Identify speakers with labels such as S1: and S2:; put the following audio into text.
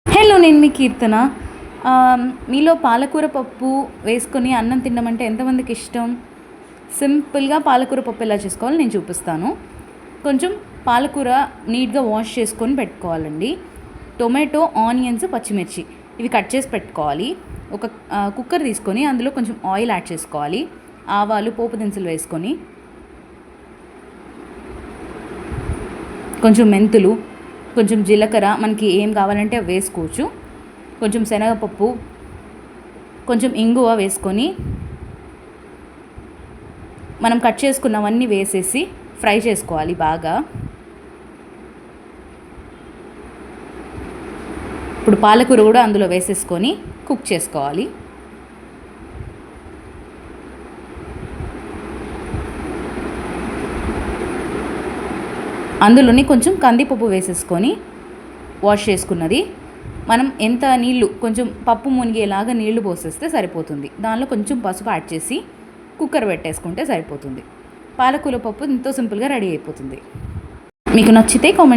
S1: Hello, నేను మీ కీర్తన. మీలో పాలకూర పప్పు వేసుకొని అన్నం తినమంటే ఎంతమందికి ఇష్టం? సింపుల్గా పాలకూర పప్పు ఎలా చేసుకోవాలో నేను చూపిస్తాను. కొంచెం పాలకూర నీట్గా వాష్ చేసుకొని పెట్టుకోవాలండి. టొమాటో, ఆనియన్స్, పచ్చిమిర్చి ఇవి కట్ చేసి పెట్టుకోవాలి. ఒక కుక్కర్ తీసుకొని అందులో కొంచెం ఆయిల్ యాడ్ చేసుకోవాలి. ఆవాలు, పోపు దినుసులు వేసుకొని కొంచెం మెంతులు, కొంచెం జీలకర్ర, మనకి ఏం కావాలంటే అవి వేసుకోవచ్చు. కొంచెం శనగపప్పు, కొంచెం ఇంగువ వేసుకొని మనం కట్ చేసుకున్నవన్నీ వేసేసి ఫ్రై చేసుకోవాలి బాగా. ఇప్పుడు పాలకూర కూడా అందులో వేసేసుకొని కుక్ చేసుకోవాలి. అందులోని కొంచెం కందిపప్పు వేసేసుకొని వాష్ చేసుకున్నది మనం ఎంత నీళ్లు, కొంచెం పప్పు మునిగేలాగా నీళ్లు పోసేస్తే సరిపోతుంది. దానిలో కొంచెం పసుపు యాడ్ చేసి కుక్కర్ పెట్టేసుకుంటే సరిపోతుంది. పాలకూర పప్పు ఎంతో సింపుల్గా రెడీ అయిపోతుంది. మీకు నచ్చితే కామెంట్